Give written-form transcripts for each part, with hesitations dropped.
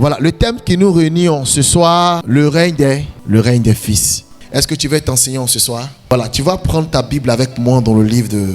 Voilà, le thème qui nous réunit ce soir, le règne des fils. Est-ce que tu veux être enseignant ce soir? Voilà, tu vas prendre ta Bible avec moi dans le livre de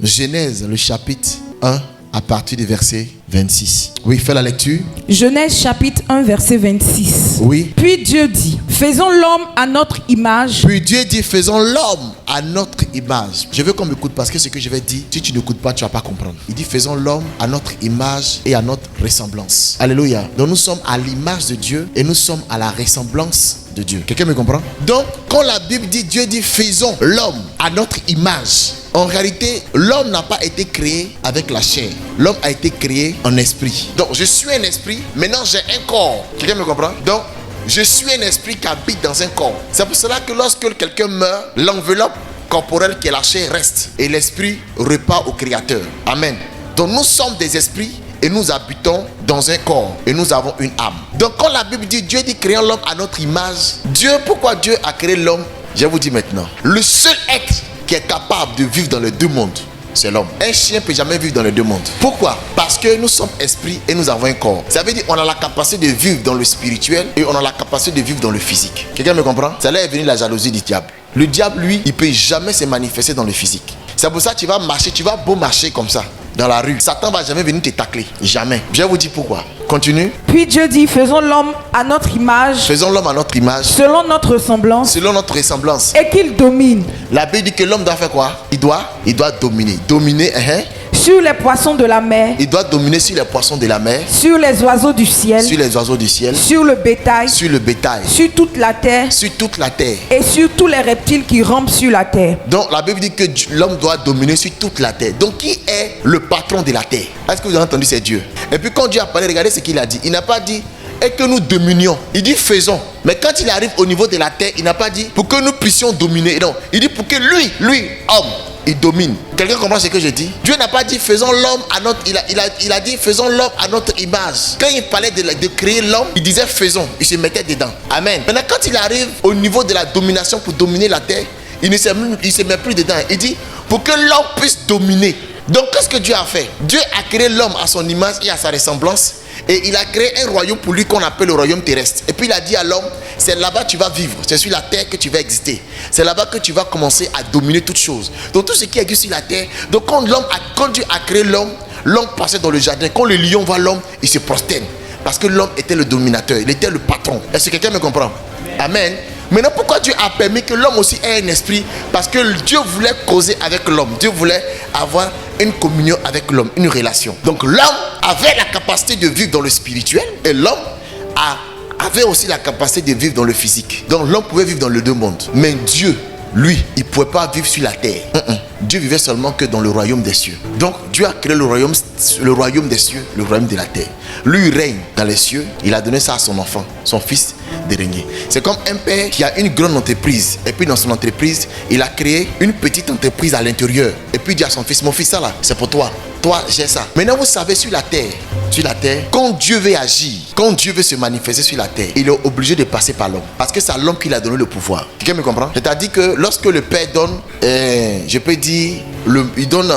Genèse, le chapitre 1, à partir du verset 26. Oui, fais la lecture. Genèse chapitre 1, verset 26. Oui. Puis Dieu dit, faisons l'homme à notre image. Puis Dieu dit, faisons l'homme à notre image. Je veux qu'on m'écoute parce que ce que je vais dire, si tu n'écoutes pas, tu ne vas pas comprendre. Il dit, faisons l'homme à notre image et à notre ressemblance. Alléluia. Donc nous sommes à l'image de Dieu et nous sommes à la ressemblance de Dieu. Quelqu'un me comprend? Donc, quand la Bible dit, Dieu dit, faisons l'homme à notre image. En réalité, l'homme n'a pas été créé avec la chair. L'homme a été créé en esprit. Donc, je suis un esprit, maintenant j'ai un corps. Quelqu'un me comprend? Donc, je suis un esprit qui habite dans un corps. C'est pour cela que lorsque quelqu'un meurt, l'enveloppe corporelle qui est la chair reste. Et l'esprit repart au Créateur. Amen. Donc, nous sommes des esprits et nous habitons dans un corps et nous avons une âme. Donc, quand la Bible dit, Dieu dit créons l'homme à notre image. Pourquoi Dieu a créé l'homme? Je vous dis maintenant. Le seul être qui est capable de vivre dans les deux mondes, c'est l'homme. Un chien ne peut jamais vivre dans les deux mondes. Pourquoi? Parce que nous sommes esprits et nous avons un corps. Ça veut dire qu'on a la capacité de vivre dans le spirituel et on a la capacité de vivre dans le physique. Quelqu'un me comprend? Ça là est venu la jalousie du diable. Le diable, lui, il ne peut jamais se manifester dans le physique. C'est pour ça que tu vas marcher, tu vas beau marcher comme ça dans la rue. Satan ne va jamais venir te tacler. Jamais. Je vais vous dire pourquoi. Continue. Puis Dieu dit, faisons l'homme à notre image. Faisons l'homme à notre image. Selon notre ressemblance. Selon notre ressemblance. Et qu'il domine. La Bible dit que l'homme doit faire quoi? Il doit dominer. Dominer, sur les poissons de la mer. Il doit dominer sur les poissons de la mer. Sur les oiseaux du ciel. Sur les oiseaux du ciel. Sur le bétail. Sur le bétail. Sur toute la terre. Sur toute la terre. Et sur tous les reptiles qui rampent sur la terre. Donc la Bible dit que l'homme doit dominer sur toute la terre. Donc qui est le patron de la terre? Est-ce que vous avez entendu? C'est Dieu. Et puis quand Dieu a parlé, regardez ce qu'il a dit. Il n'a pas dit et que nous dominions. Il dit faisons. Mais quand il arrive au niveau de la terre, il n'a pas dit pour que nous puissions dominer. Non, il dit pour que lui, homme, il domine. Quelqu'un comprend ce que je dis? Dieu n'a pas dit faisons l'homme à notre... Il a dit faisons l'homme à notre image. Quand il parlait de créer l'homme, il disait faisons. Il se mettait dedans. Amen. Maintenant quand il arrive au niveau de la domination pour dominer la terre, il ne se met plus dedans. Il dit pour que l'homme puisse dominer. Donc qu'est-ce que Dieu a fait? Dieu a créé l'homme à son image et à sa ressemblance. Et il a créé un royaume pour lui qu'on appelle le royaume terrestre. Et puis il a dit à l'homme, c'est là-bas que tu vas vivre. C'est sur la terre que tu vas exister. C'est là-bas que tu vas commencer à dominer toutes choses. Donc tout ce qui existe sur la terre. Donc quand Dieu a créé l'homme, l'homme passait dans le jardin. Quand le lion voit l'homme, il se prosterne. Parce que l'homme était le dominateur. Il était le patron. Est-ce que quelqu'un me comprend? Amen. Maintenant, pourquoi Dieu a permis que l'homme aussi ait un esprit? Parce que Dieu voulait causer avec l'homme. Dieu voulait avoir une communion avec l'homme, une relation. Donc l'homme avait la capacité de vivre dans le spirituel et l'homme avait aussi la capacité de vivre dans le physique. Donc l'homme pouvait vivre dans les deux mondes. Mais Dieu, lui, il ne pouvait pas vivre sur la terre. Dieu vivait seulement que dans le royaume des cieux. Donc Dieu a créé le royaume des cieux, le royaume de la terre. Lui, il règne dans les cieux. Il a donné ça à son enfant, son fils, de régner. C'est comme un père qui a une grande entreprise. Et puis dans son entreprise, il a créé une petite entreprise à l'intérieur. Et puis il dit à son fils, mon fils, ça là, c'est pour toi. Toi, j'ai ça. Maintenant, vous savez, sur la terre, quand Dieu veut agir, quand Dieu veut se manifester sur la terre, il est obligé de passer par l'homme. Parce que c'est à l'homme qu'il a donné le pouvoir. Quelqu'un me comprend? C'est-à-dire que lorsque le père donne, je peux dire, il donne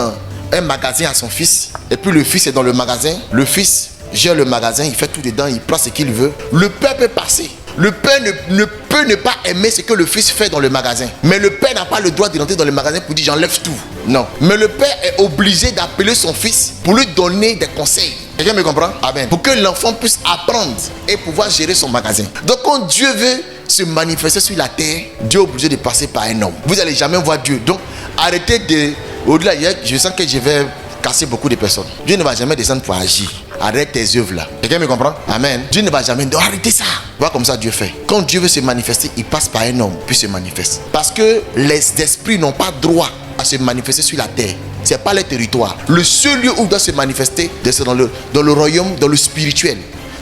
un magasin à son fils. Et puis le fils est dans le magasin. Le fils gère le magasin, il fait tout dedans, il prend ce qu'il veut. Le père peut passer. Le père ne peut ne pas aimer ce que le fils fait dans le magasin. Mais le père n'a pas le droit d'entrer dans le magasin pour dire j'enlève tout. Non. Mais le père est obligé d'appeler son fils pour lui donner des conseils. Quelqu'un me comprend? Amen. Pour que l'enfant puisse apprendre et pouvoir gérer son magasin. Donc quand Dieu veut se manifester sur la terre, Dieu est obligé de passer par un homme. Vous n'allez jamais voir Dieu. Donc arrêtez de... Au-delà, je sens que je vais casser beaucoup de personnes. Dieu ne va jamais descendre pour agir. Arrête tes œuvres là. Quelqu'un me comprend? Amen. Dieu ne va jamais dire arrêtez ça. Voilà comme ça Dieu fait. Quand Dieu veut se manifester, il passe par un homme puis se manifeste. Parce que les esprits n'ont pas droit à se manifester sur la terre. C'est pas leur territoire. Le seul lieu où il doit se manifester, c'est dans le royaume, dans le spirituel.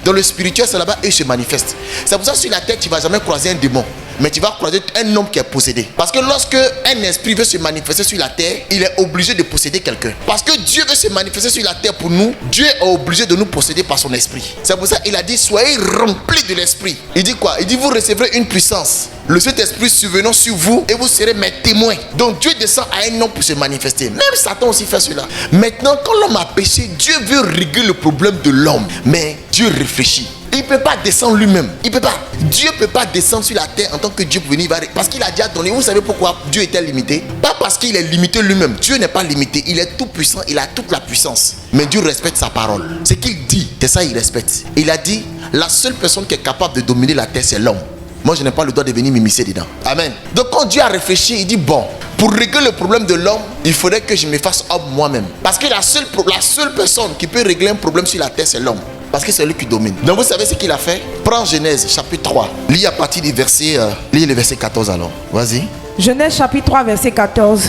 Dans le spirituel, c'est là-bas et il se manifeste. C'est pour ça que sur la terre, tu ne vas jamais croiser un démon. Mais tu vas croiser un homme qui est possédé. Parce que lorsque un esprit veut se manifester sur la terre, il est obligé de posséder quelqu'un. Parce que Dieu veut se manifester sur la terre pour nous, Dieu est obligé de nous posséder par son esprit. C'est pour ça qu'il a dit soyez remplis de l'esprit. Il dit quoi? Il dit vous recevrez une puissance. Le Saint-Esprit survenant sur vous et vous serez mes témoins. Donc Dieu descend à un homme pour se manifester. Même Satan aussi fait cela. Maintenant, quand l'homme a péché, Dieu veut régler le problème de l'homme. Mais Dieu réfléchit. Il ne peut pas descendre lui-même. Il peut pas. Dieu ne peut pas descendre sur la terre en tant que Dieu pour venir. Parce qu'il a déjà donné. Vous savez pourquoi Dieu était limité? Pas parce qu'il est limité lui-même. Dieu n'est pas limité. Il est tout puissant. Il a toute la puissance. Mais Dieu respecte sa parole. Ce qu'il dit, c'est ça il respecte. Il a dit, la seule personne qui est capable de dominer la terre, c'est l'homme. Moi, je n'ai pas le droit de venir m'immiscer dedans. Amen. Donc quand Dieu a réfléchi, il dit, bon, pour régler le problème de l'homme, il faudrait que je me fasse homme moi-même. Parce que la seule personne qui peut régler un problème sur la terre, c'est l'homme. Parce que c'est lui qui domine. Donc vous savez ce qu'il a fait? Prends Genèse chapitre 3. Lis à partir du verset, lis le verset 14 alors. Vas-y. Genèse chapitre 3 verset 14.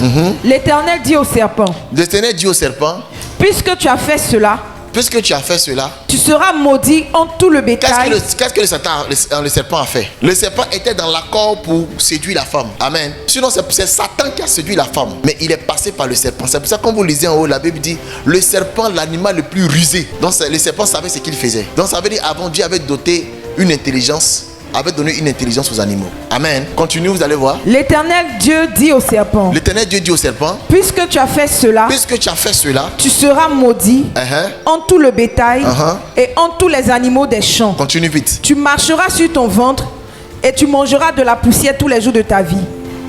L'Éternel dit au serpent. L'Éternel dit au serpent. Puisque tu as fait cela. Puisque tu as fait cela, tu seras maudit en tout le bétail. Qu'est-ce que le serpent a fait? Le serpent était dans l'accord pour séduire la femme. Amen. Sinon, c'est Satan qui a séduit la femme. Mais il est passé par le serpent. C'est pour ça que quand vous lisez en haut, la Bible dit le serpent, l'animal le plus rusé. Donc le serpent savait ce qu'il faisait. Donc ça veut dire avant Dieu avait doté une intelligence, avait donné une intelligence aux animaux. Amen. Continue, vous allez voir. L'Éternel Dieu dit au serpent. L'Éternel Dieu dit au serpent. Puisque tu as fait cela. Puisque tu as fait cela. Tu seras maudit en tout le bétail et en tous les animaux des champs. Continue vite. Tu marcheras sur ton ventre et tu mangeras de la poussière tous les jours de ta vie.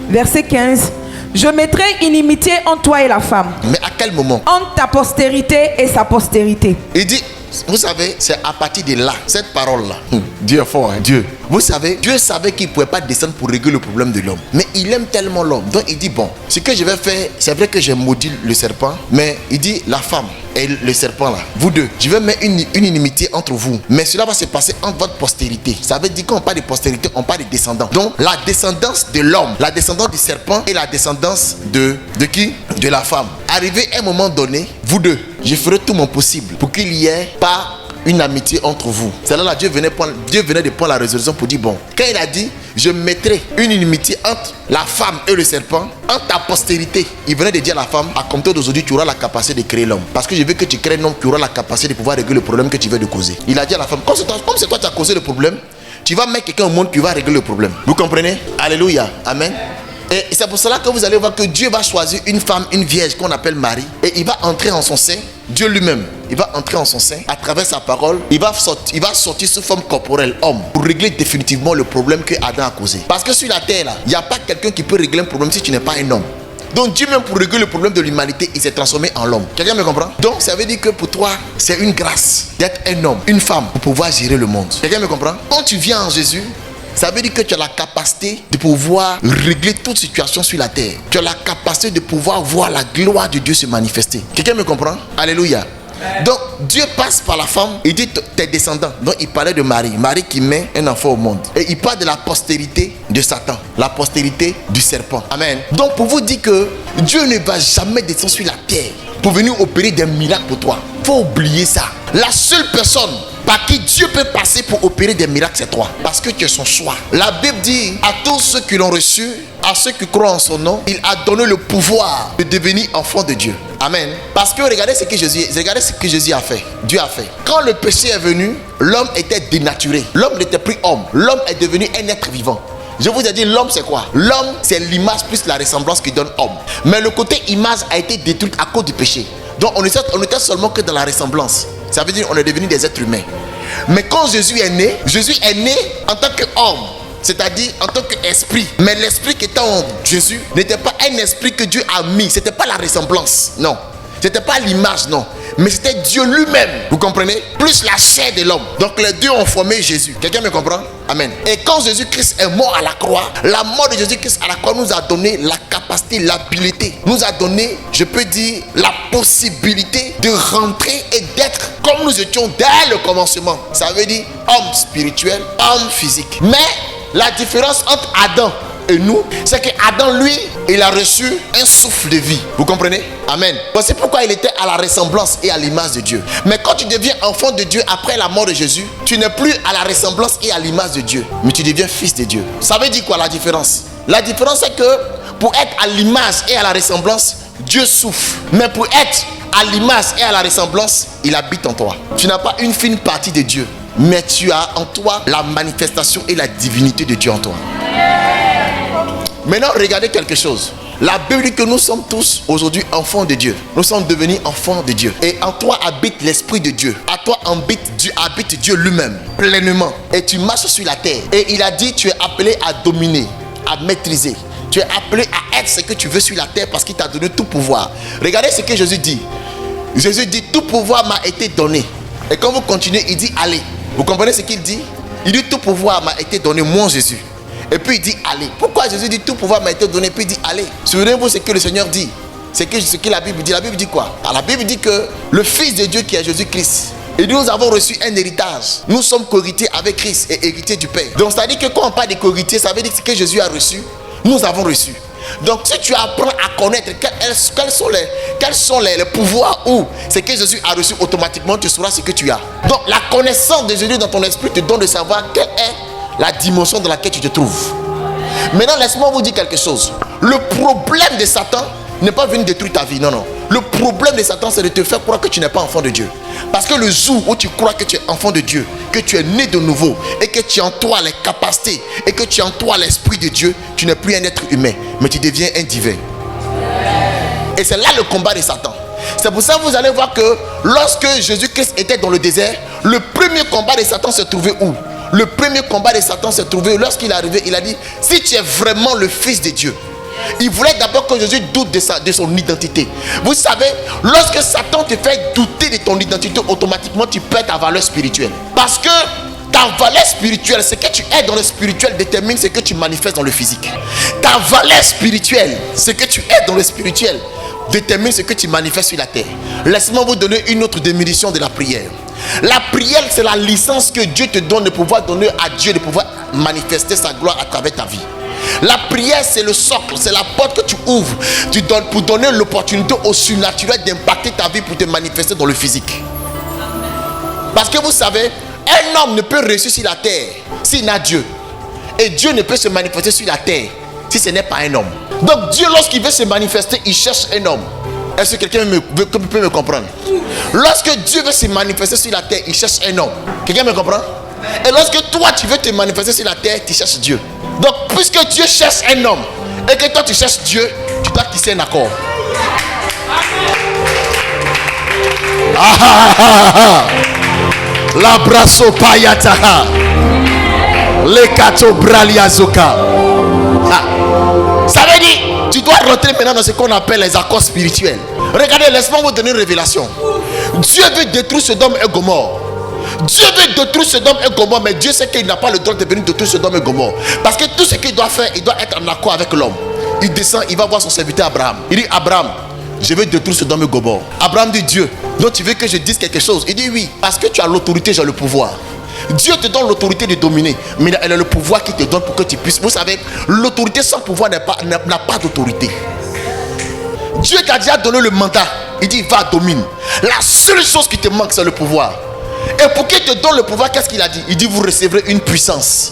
Verset 15. Je mettrai inimitié entre toi et la femme. Mais à quel moment? Entre ta postérité et sa postérité. Il dit, vous savez, c'est à partir de là, cette parole-là. Dieu est fort, hein? Dieu. Vous savez, Dieu savait qu'il ne pouvait pas descendre pour régler le problème de l'homme. Mais il aime tellement l'homme. Donc il dit, bon, ce que je vais faire, c'est vrai que j'ai maudit le serpent. Mais il dit, la femme et le serpent là, vous deux, je vais mettre une inimitié entre vous. Mais cela va se passer entre votre postérité. Ça veut dire qu'on parle de postérité, on parle de descendants. Donc la descendance de l'homme, la descendance du serpent et la descendance de qui? De la femme. Arrivé à un moment donné, vous deux, je ferai tout mon possible pour qu'il y ait pas une amitié entre vous. C'est là Dieu venait de prendre la résolution pour dire, bon, quand il a dit, je mettrai une inimitié entre la femme et le serpent, entre ta postérité, il venait de dire à la femme, à compter d'aujourd'hui, tu auras la capacité de créer l'homme. Parce que je veux que tu crées un homme qui aura la capacité de pouvoir régler le problème que tu veux de causer. Il a dit à la femme, comme c'est toi qui as causé le problème, tu vas mettre quelqu'un au monde qui va régler le problème. Vous comprenez? Alléluia. Amen. Et c'est pour cela que vous allez voir que Dieu va choisir une femme, une vierge qu'on appelle Marie. Et il va entrer en son sein, Dieu lui-même, il va entrer en son sein à travers sa parole. Il va sortir sous forme corporelle, homme, pour régler définitivement le problème que Adam a causé. Parce que sur la terre, là, il n'y a pas quelqu'un qui peut régler un problème si tu n'es pas un homme. Donc Dieu même pour régler le problème de l'humanité, il s'est transformé en l'homme. Quelqu'un me comprend? Donc ça veut dire que pour toi, c'est une grâce d'être un homme, une femme, pour pouvoir gérer le monde. Quelqu'un me comprend? Quand tu viens en Jésus, ça veut dire que tu as la capacité de pouvoir régler toute situation sur la terre. Tu as la capacité de pouvoir voir la gloire de Dieu se manifester. Quelqu'un me comprend? Alléluia. Donc Dieu passe par la femme, il dit tes descendants. Donc il parlait de Marie, Marie qui met un enfant au monde. Et il parle de la postérité de Satan, la postérité du serpent. Amen. Donc pour vous dire que Dieu ne va jamais descendre sur la terre pour venir opérer des miracles pour toi. Il faut oublier ça. La seule personne par qui Dieu peut passer pour opérer des miracles, c'est toi. Parce que tu es son choix. La Bible dit à tous ceux qui l'ont reçu, à ceux qui croient en son nom, il a donné le pouvoir de devenir enfant de Dieu. Amen. Parce que regardez ce que Jésus a fait. Dieu a fait. Quand le péché est venu, l'homme était dénaturé. L'homme n'était plus homme. L'homme est devenu un être vivant. Je vous ai dit, l'homme c'est quoi? L'homme c'est l'image plus la ressemblance qui donne homme. Mais le côté image a été détruit à cause du péché. Donc on était seulement que dans la ressemblance. Ça veut dire qu'on est devenu des êtres humains. Mais quand Jésus est né en tant qu'homme, c'est-à-dire en tant qu'esprit. Mais l'esprit qui était en Jésus n'était pas un esprit que Dieu a mis. C'était pas la ressemblance, non. C'était pas l'image, non. Mais c'était Dieu lui-même, vous comprenez? Plus la chair de l'homme. Donc les deux ont formé Jésus. Quelqu'un me comprend? Amen. Et quand Jésus-Christ est mort à la croix, la mort de Jésus-Christ à la croix nous a donné la capacité, l'habilité. Nous a donné, je peux dire, la possibilité de rentrer et d'être comme nous étions dès le commencement. Ça veut dire homme spirituel, homme physique. Mais la différence entre Adam et nous, c'est que Adam, lui, il a reçu un souffle de vie. Vous comprenez? Amen. Bon, c'est pourquoi il était à la ressemblance et à l'image de Dieu. Mais quand tu deviens enfant de Dieu après la mort de Jésus, tu n'es plus à la ressemblance et à l'image de Dieu, mais tu deviens fils de Dieu. Ça veut dire quoi la différence? La différence c'est que pour être à l'image et à la ressemblance, Dieu souffle. Mais pour être à l'image et à la ressemblance, il habite en toi. Tu n'as pas une fine partie de Dieu, mais tu as en toi la manifestation et la divinité de Dieu en toi. Maintenant, regardez quelque chose. La Bible dit que nous sommes tous aujourd'hui enfants de Dieu. Nous sommes devenus enfants de Dieu. Et en toi habite l'Esprit de Dieu. À toi habite Dieu lui-même, pleinement. Et tu marches sur la terre. Et il a dit, tu es appelé à dominer, à maîtriser. Tu es appelé à être ce que tu veux sur la terre parce qu'il t'a donné tout pouvoir. Regardez ce que Jésus dit. Jésus dit, tout pouvoir m'a été donné. Et quand vous continuez, il dit, allez. Vous comprenez ce qu'il dit? Il dit, tout pouvoir m'a été donné, moi Jésus. Et puis il dit, allez. Pourquoi Jésus dit, tout pouvoir m'a été donné, puis il dit, allez? Souvenez-vous ce que le Seigneur dit. C'est ce que la Bible dit. La Bible dit quoi? La Bible dit que le Fils de Dieu qui est Jésus-Christ, et nous avons reçu un héritage. Nous sommes co-héritiers avec Christ et héritiers du Père. Donc ça veut dire que quand on parle de co-héritiers, ça veut dire que ce que Jésus a reçu, nous avons reçu. Donc si tu apprends à connaître quels sont les pouvoirs ou ce que Jésus a reçu, automatiquement tu sauras ce que tu as. Donc la connaissance de Jésus dans ton esprit te donne de savoir quelle est la dimension dans laquelle tu te trouves. Maintenant laisse-moi vous dire quelque chose. Le problème de Satan n'est pas venu détruire ta vie, non, non. Le problème de Satan, c'est de te faire croire que tu n'es pas enfant de Dieu. Parce que le jour où tu crois que tu es enfant de Dieu, que tu es né de nouveau, et que tu as en toi les capacités, et que tu as en toi l'Esprit de Dieu, tu n'es plus un être humain, mais tu deviens un divin. Et c'est là le combat de Satan. C'est pour ça que vous allez voir que lorsque Jésus-Christ était dans le désert, le premier combat de Satan se trouvait où? Le premier combat de Satan se trouvait lorsqu'il est arrivé, il a dit, si tu es vraiment le Fils de Dieu. Il voulait d'abord que Jésus doute de son identité. Vous savez, lorsque Satan te fait douter de ton identité, automatiquement tu perds ta valeur spirituelle. Parce que ta valeur spirituelle, ce que tu es dans le spirituel détermine ce que tu manifestes dans le physique. Ta valeur spirituelle, ce que tu es dans le spirituel détermine ce que tu manifestes sur la terre. Laissez-moi vous donner une autre définition de la prière. La prière, c'est la licence que Dieu te donne de pouvoir donner à Dieu, de pouvoir manifester sa gloire à travers ta vie. La prière, c'est le socle, c'est la porte que tu ouvres pour donner l'opportunité au surnaturel d'impacter ta vie pour te manifester dans le physique. Parce que vous savez, un homme ne peut réussir sur la terre s'il n'a Dieu. Et Dieu ne peut se manifester sur la terre si ce n'est pas un homme. Donc Dieu, lorsqu'il veut se manifester, il cherche un homme. Est-ce que quelqu'un peut me comprendre? Lorsque Dieu veut se manifester sur la terre, il cherche un homme. Quelqu'un me comprend? Et lorsque toi tu veux te manifester sur la terre, tu cherches Dieu. Donc puisque Dieu cherche un homme et que toi tu cherches Dieu, tu dois tisser un accord. La brasso payataha. Le kato braliazoka. Ça veut dire, tu dois rentrer maintenant dans ce qu'on appelle les accords spirituels. Regardez, laisse-moi vous donner une révélation. Dieu veut détruire Sodome et Gomorrhe. Dieu veut détruire Sodome et Gomorrhe, mais Dieu sait qu'il n'a pas le droit de venir détruire Sodome et Gomorrhe. Parce que tout ce qu'il doit faire, il doit être en accord avec l'homme. Il descend, il va voir son serviteur Abraham. Il dit, Abraham, je veux détruire Sodome et Gomorrhe. Abraham dit, Dieu, donc tu veux que je dise quelque chose? Il dit, oui, parce que tu as l'autorité, j'ai le pouvoir. Dieu te donne l'autorité de dominer, mais elle a le pouvoir qui te donne pour que tu puisses. Vous savez, l'autorité sans pouvoir n'a pas d'autorité. Dieu t'a déjà donné le mandat. Il dit, va, domine. La seule chose qui te manque, c'est le pouvoir. Et pour qu'il te donne le pouvoir, qu'est-ce qu'il a dit? Il dit, vous recevrez une puissance.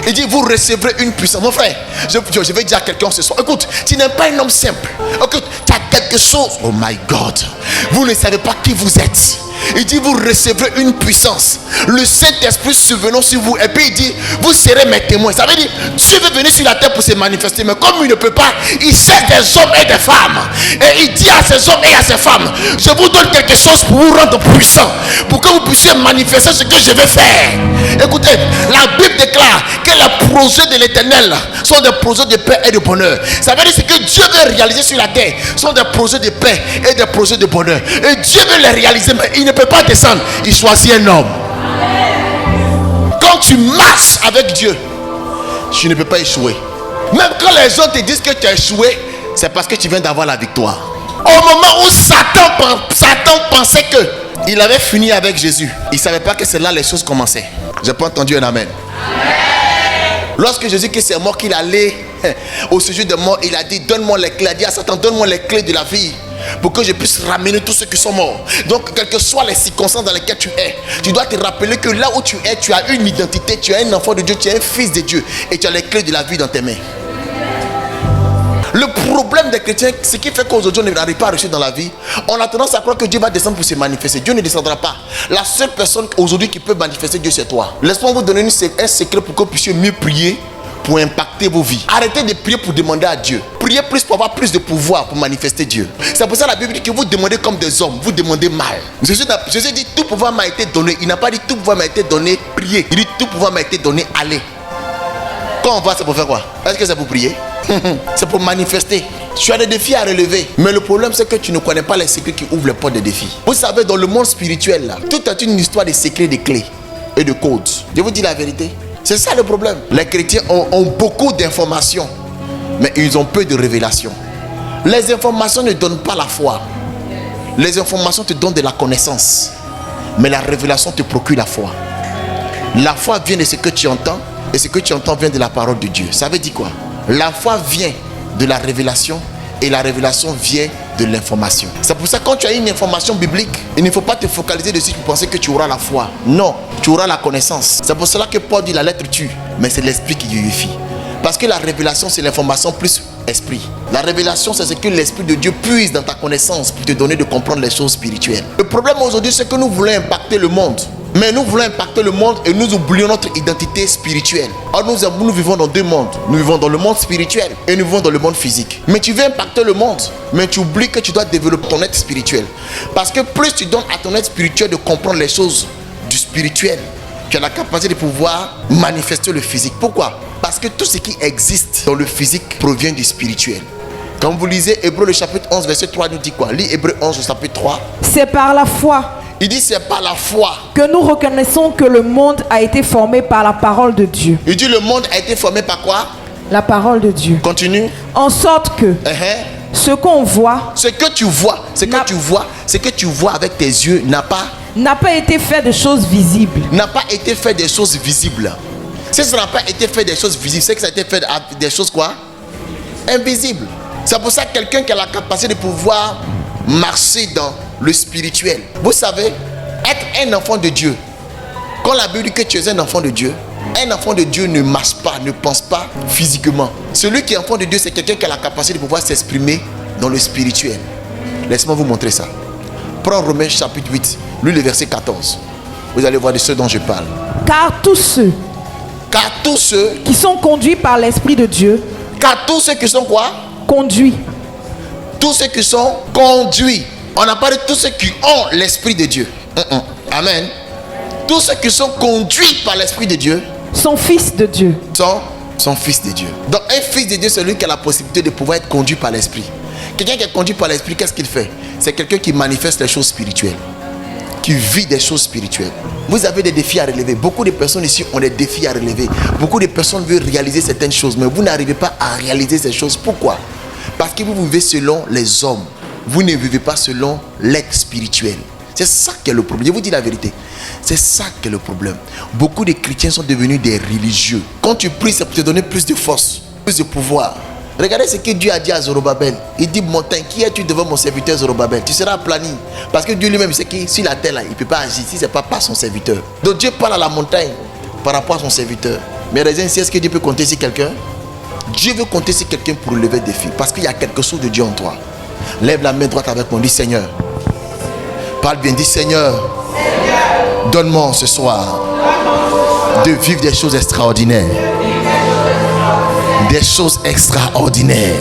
Il dit, vous recevrez une puissance. Mon frère, je vais dire à quelqu'un ce soir, écoute, tu n'es pas un homme simple. Écoute, tu as quelque chose. Oh my God. Vous ne savez pas qui vous êtes. Il dit, vous recevrez une puissance. Le Saint-Esprit survenant sur vous. Et puis il dit, vous serez mes témoins. Ça veut dire, Dieu veut venir sur la terre pour se manifester. Mais comme il ne peut pas, il cherche des hommes et des femmes. Et il dit à ces hommes et à ces femmes, je vous donne quelque chose pour vous rendre puissant. Pour que vous puissiez manifester ce que je vais faire. Écoutez, la Bible déclare que les projets de l'Éternel sont des projets de paix et de bonheur. Ça veut dire que ce que Dieu veut réaliser sur la terre sont des projets de paix et des projets de bonheur. Et Dieu veut les réaliser, mais il ne peut pas descendre. Il choisit un homme. Quand tu marches avec Dieu, tu ne peux pas échouer. Même quand les gens te disent que tu as échoué, c'est parce que tu viens d'avoir la victoire. Au moment où Satan pensait que il avait fini avec Jésus, il ne savait pas que c'est là les choses commençaient. J'ai pas entendu un amen. Lorsque Jésus-Christ est mort, qu'il allait au sujet de mort, il a dit, donne-moi les clés. Il a dit à Satan, donne-moi les clés de la vie pour que je puisse ramener tous ceux qui sont morts. Donc, quelles que soient les circonstances dans lesquelles tu es, tu dois te rappeler que là où tu es, tu as une identité, tu es un enfant de Dieu, tu es un fils de Dieu et tu as les clés de la vie dans tes mains. Le problème des chrétiens, ce qui fait qu'aujourd'hui on n'arrive pas à réussir dans la vie, on a tendance à croire que Dieu va descendre pour se manifester. Dieu ne descendra pas. La seule personne aujourd'hui qui peut manifester Dieu, c'est toi. Laisse-moi vous donner un secret pour que vous puissiez mieux prier, pour impacter vos vies. Arrêtez de prier pour demander à Dieu. Priez plus pour avoir plus de pouvoir pour manifester Dieu. C'est pour ça que la Bible dit que vous demandez comme des hommes, vous demandez mal. Jésus dit tout pouvoir m'a été donné. Il n'a pas dit tout pouvoir m'a été donné, priez. Il dit tout pouvoir m'a été donné, allez. Quand on va, c'est pour faire quoi? Est-ce que c'est pour prier? C'est pour manifester. Tu as des défis à relever. Mais le problème, c'est que tu ne connais pas les secrets qui ouvrent les portes des défis. Vous savez, dans le monde spirituel, là, tout est une histoire de secrets, de clés et de codes. Je vous dis la vérité. C'est ça le problème. Les chrétiens ont beaucoup d'informations, mais ils ont peu de révélations. Les informations ne donnent pas la foi. Les informations te donnent de la connaissance, mais la révélation te procure la foi. La foi vient de ce que tu entends, et ce que tu entends vient de la parole de Dieu. Ça veut dire quoi? La foi vient de la révélation, et la révélation vient de l'information. C'est pour ça que quand tu as une information biblique, il ne faut pas te focaliser dessus pour penser que tu auras la foi. Non, tu auras la connaissance. C'est pour cela que Paul dit la lettre tue, mais c'est l'esprit qui vivifie. Parce que la révélation, c'est l'information plus esprit. La révélation, c'est ce que l'esprit de Dieu puise dans ta connaissance pour te donner de comprendre les choses spirituelles. Le problème aujourd'hui, c'est que nous voulons impacter le monde. Mais nous voulons impacter le monde et nous oublions notre identité spirituelle. Or nous vivons dans deux mondes. Nous vivons dans le monde spirituel et nous vivons dans le monde physique. Mais tu veux impacter le monde, mais tu oublies que tu dois développer ton être spirituel. Parce que plus tu donnes à ton être spirituel de comprendre les choses du spirituel, tu as la capacité de pouvoir manifester le physique. Pourquoi? Parce que tout ce qui existe dans le physique provient du spirituel. Quand vous lisez Hébreux le chapitre 11 verset 3 nous dit quoi? Lis Hébreux 11 au chapitre 3. C'est par la foi. Il dit c'est par la foi que nous reconnaissons que le monde a été formé par la parole de Dieu. Il dit le monde a été formé par quoi? La parole de Dieu. Continue. En sorte que ce qu'on voit, ce que tu vois avec tes yeux n'a pas été fait de choses visibles. N'a pas été fait des choses visibles. Si ça n'a pas été fait des choses visibles, c'est que ça a été fait des choses quoi? Invisibles. C'est pour ça que quelqu'un qui a la capacité de pouvoir marcher dans le spirituel. Vous savez, être un enfant de Dieu. Quand la Bible dit que tu es un enfant de Dieu ne marche pas, ne pense pas physiquement. Celui qui est enfant de Dieu, c'est quelqu'un qui a la capacité de pouvoir s'exprimer dans le spirituel. Laissez-moi vous montrer ça. Prends Romains chapitre 8, lis le verset 14. Vous allez voir de ce dont je parle. Car tous ceux qui sont conduits par l'Esprit de Dieu. Car tous ceux qui sont quoi? Conduits. Tous ceux qui sont conduits. On n'a pas dit tous ceux qui ont l'Esprit de Dieu. Amen. Tous ceux qui sont conduits par l'Esprit de Dieu sont fils de Dieu. Sont fils de Dieu. Donc un fils de Dieu, c'est celui qui a la possibilité de pouvoir être conduit par l'Esprit. Quelqu'un qui est conduit par l'Esprit, qu'est-ce qu'il fait? C'est quelqu'un qui manifeste les choses spirituelles, qui vit des choses spirituelles. Vous avez des défis à relever. Beaucoup de personnes ici ont des défis à relever. Beaucoup de personnes veulent réaliser certaines choses, mais vous n'arrivez pas à réaliser ces choses. Pourquoi? Parce que vous vivez selon les hommes. Vous ne vivez pas selon l'être spirituel. C'est ça qui est le problème. Je vous dis la vérité. C'est ça qui est le problème. Beaucoup de chrétiens sont devenus des religieux. Quand tu pries, c'est pour te donner plus de force, plus de pouvoir. Regardez ce que Dieu a dit à Zorobabel. Il dit, montagne, qui es-tu devant mon serviteur Zorobabel? Tu seras aplani. Parce que Dieu lui-même sait que sur la terre, là, il ne peut pas agir si ce n'est pas par son serviteur. Donc Dieu parle à la montagne par rapport à son serviteur. Mais est-ce que Dieu peut compter sur quelqu'un? Dieu veut compter sur quelqu'un pour relever des défis. Parce qu'il y a quelque chose de Dieu en toi. Lève la main droite avec moi. Dis Seigneur. Parle bien. Dis Seigneur. Donne-moi ce soir de vivre des choses extraordinaires. Des choses extraordinaires.